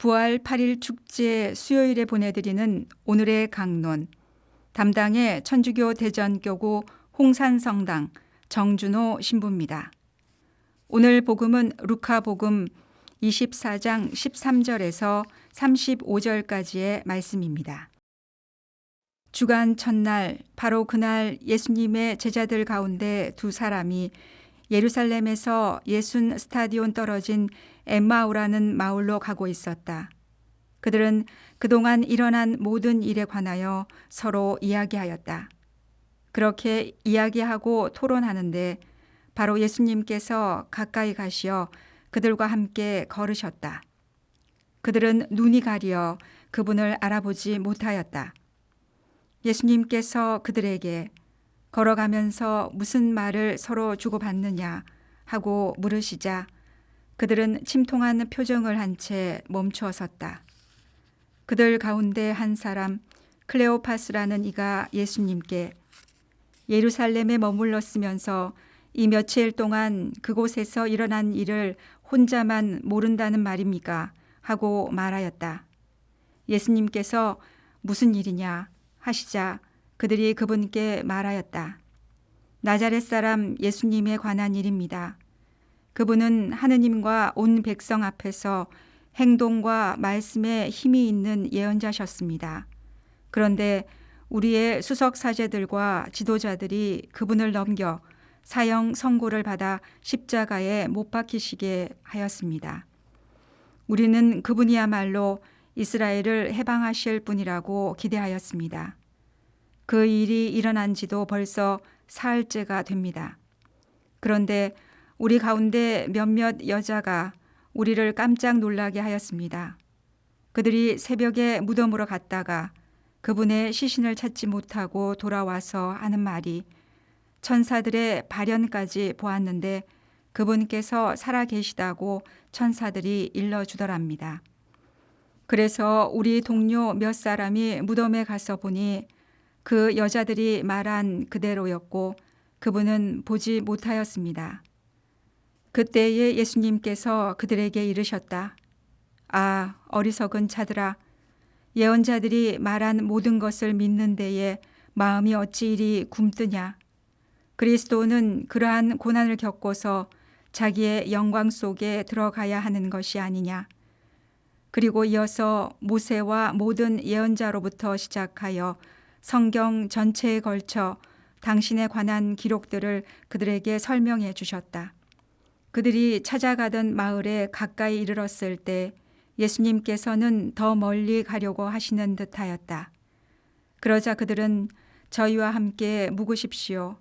부활 8일 축제 수요일에 보내드리는 오늘의 강론, 담당의 천주교 대전교구 홍산성당 정준호 신부입니다. 오늘 복음은 루카복음 24장 13절에서 35절까지의 말씀입니다. 주간 첫날, 바로 그날 예수님의 제자들 가운데 두 사람이 예루살렘에서 예순 스타디온 떨어진 엠마오라는 마을로 가고 있었다. 그들은 그동안 일어난 모든 일에 관하여 서로 이야기하였다. 그렇게 이야기하고 토론하는데 바로 예수님께서 가까이 가시어 그들과 함께 걸으셨다. 그들은 눈이 가려 그분을 알아보지 못하였다. 예수님께서 그들에게 걸어가면서 무슨 말을 서로 주고받느냐 하고 물으시자 그들은 침통한 표정을 한 채 멈추어 섰다. 그들 가운데 한 사람 클레오파스라는 이가 예수님께 예루살렘에 머물렀으면서 이 며칠 동안 그곳에서 일어난 일을 혼자만 모른다는 말입니까? 하고 말하였다. 예수님께서 무슨 일이냐 하시자 그들이 그분께 말하였다. 나자렛 사람 예수님에 관한 일입니다. 그분은 하느님과 온 백성 앞에서 행동과 말씀에 힘이 있는 예언자셨습니다. 그런데 우리의 수석 사제들과 지도자들이 그분을 넘겨 사형 선고를 받아 십자가에 못 박히시게 하였습니다. 우리는 그분이야말로 이스라엘을 해방하실 분이라고 기대하였습니다. 그 일이 일어난 지도 벌써 사흘째가 됩니다. 그런데 우리 가운데 몇몇 여자가 우리를 깜짝 놀라게 하였습니다. 그들이 새벽에 무덤으로 갔다가 그분의 시신을 찾지 못하고 돌아와서 하는 말이 천사들의 발현까지 보았는데 그분께서 살아계시다고 천사들이 일러주더랍니다. 그래서 우리 동료 몇 사람이 무덤에 가서 보니 그 여자들이 말한 그대로였고 그분은 보지 못하였습니다. 그때에 예수님께서 그들에게 이르셨다. 아, 어리석은 자들아, 예언자들이 말한 모든 것을 믿는 데에 마음이 어찌 이리 굼뜨냐. 그리스도는 그러한 고난을 겪고서 자기의 영광 속에 들어가야 하는 것이 아니냐. 그리고 이어서 모세와 모든 예언자로부터 시작하여 성경 전체에 걸쳐 당신에 관한 기록들을 그들에게 설명해 주셨다. 그들이 찾아가던 마을에 가까이 이르렀을 때 예수님께서는 더 멀리 가려고 하시는 듯하였다. 그러자 그들은 저희와 함께 묵으십시오.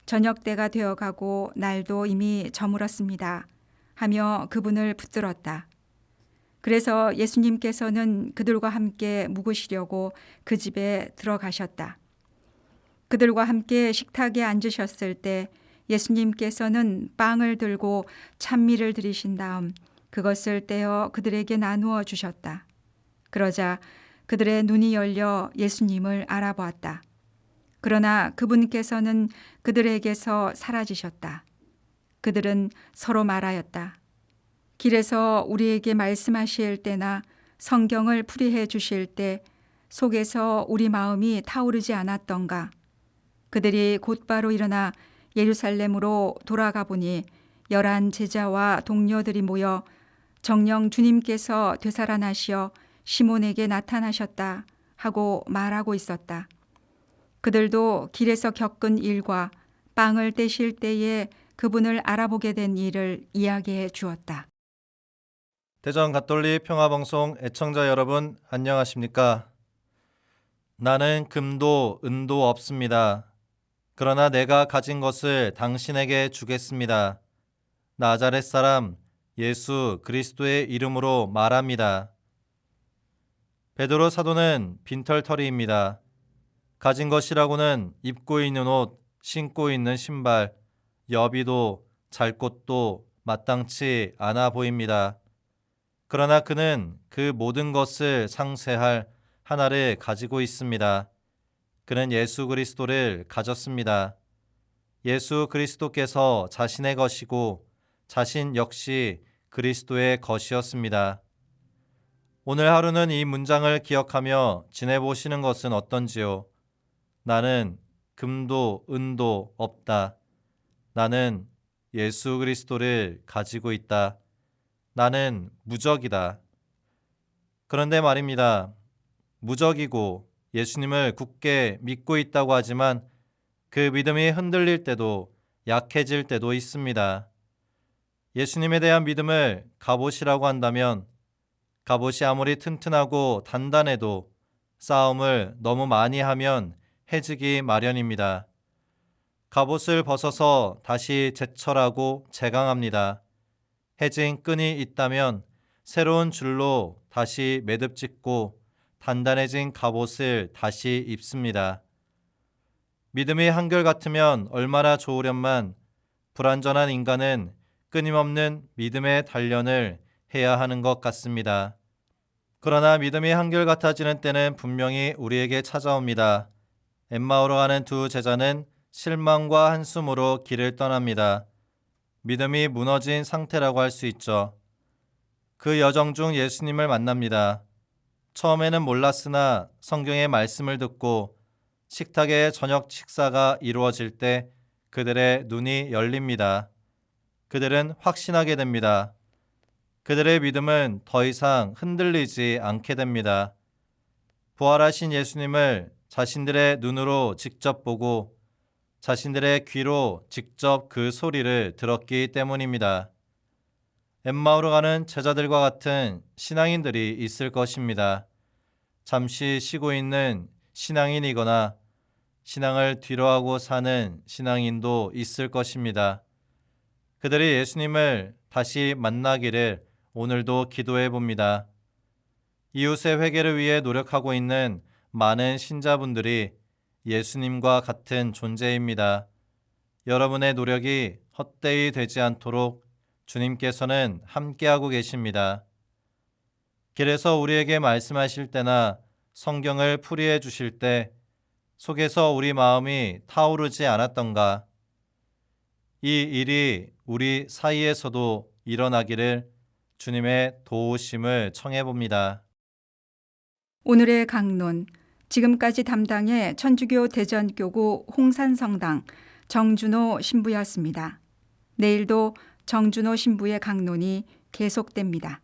저녁 때가 되어가고 날도 이미 저물었습니다. 하며 그분을 붙들었다. 그래서 예수님께서는 그들과 함께 묵으시려고 그 집에 들어가셨다. 그들과 함께 식탁에 앉으셨을 때 예수님께서는 빵을 들고 찬미를 드리신 다음 그것을 떼어 그들에게 나누어 주셨다. 그러자 그들의 눈이 열려 예수님을 알아보았다. 그러나 그분께서는 그들에게서 사라지셨다. 그들은 서로 말하였다. 길에서 우리에게 말씀하실 때나 성경을 풀이해 주실 때 속에서 우리 마음이 타오르지 않았던가. 그들이 곧바로 일어나 예루살렘으로 돌아가 보니 11 제자와 동료들이 모여 정녕 주님께서 되살아나시어 시몬에게 나타나셨다 하고 말하고 있었다. 그들도 길에서 겪은 일과 빵을 떼실 때에 그분을 알아보게 된 일을 이야기해 주었다. 대전 가톨릭 평화방송 애청자 여러분 안녕하십니까? 나는 금도 은도 없습니다. 그러나 내가 가진 것을 당신에게 주겠습니다. 나자렛 사람 예수 그리스도의 이름으로 말합니다. 베드로 사도는 빈털터리입니다. 가진 것이라고는 입고 있는 옷, 신고 있는 신발, 여비도 잘 곳도 마땅치 않아 보입니다. 그러나 그는 그 모든 것을 상쇄할 하나를 가지고 있습니다. 그는 예수 그리스도를 가졌습니다. 예수 그리스도께서 자신의 것이고 자신 역시 그리스도의 것이었습니다. 오늘 하루는 이 문장을 기억하며 지내보시는 것은 어떤지요? 나는 금도 은도 없다. 나는 예수 그리스도를 가지고 있다. 나는 무적이다. 그런데 말입니다. 무적이고 예수님을 굳게 믿고 있다고 하지만 그 믿음이 흔들릴 때도 약해질 때도 있습니다. 예수님에 대한 믿음을 갑옷이라고 한다면 갑옷이 아무리 튼튼하고 단단해도 싸움을 너무 많이 하면 해지기 마련입니다. 갑옷을 벗어서 다시 제철하고 재강합니다. 해진 끈이 있다면 새로운 줄로 다시 매듭 짓고 단단해진 갑옷을 다시 입습니다. 믿음이 한결같으면 얼마나 좋으련만 불완전한 인간은 끊임없는 믿음의 단련을 해야 하는 것 같습니다. 그러나 믿음이 한결같아지는 때는 분명히 우리에게 찾아옵니다. 엠마오로 가는 두 제자는 실망과 한숨으로 길을 떠납니다. 믿음이 무너진 상태라고 할 수 있죠. 그 여정 중 예수님을 만납니다. 처음에는 몰랐으나 성경의 말씀을 듣고 식탁의 저녁 식사가 이루어질 때 그들의 눈이 열립니다. 그들은 확신하게 됩니다. 그들의 믿음은 더 이상 흔들리지 않게 됩니다. 부활하신 예수님을 자신들의 눈으로 직접 보고 자신들의 귀로 직접 그 소리를 들었기 때문입니다. 엠마오로 가는 제자들과 같은 신앙인들이 있을 것입니다. 잠시 쉬고 있는 신앙인이거나 신앙을 뒤로하고 사는 신앙인도 있을 것입니다. 그들이 예수님을 다시 만나기를 오늘도 기도해 봅니다. 이웃의 회개를 위해 노력하고 있는 많은 신자분들이 예수님과 같은 존재입니다. 여러분의 노력이 헛되이 되지 않도록 주님께서는 함께하고 계십니다. 길에서 우리에게 말씀하실 때나 성경을 풀이해 주실 때 속에서 우리 마음이 타오르지 않았던가? 이 일이 우리 사이에서도 일어나기를 주님의 도우심을 청해 봅니다. 오늘의 강론, 지금까지 담당의 천주교 대전교구 홍산성당 정준호 신부였습니다. 내일도 정준호 신부의 강론이 계속됩니다.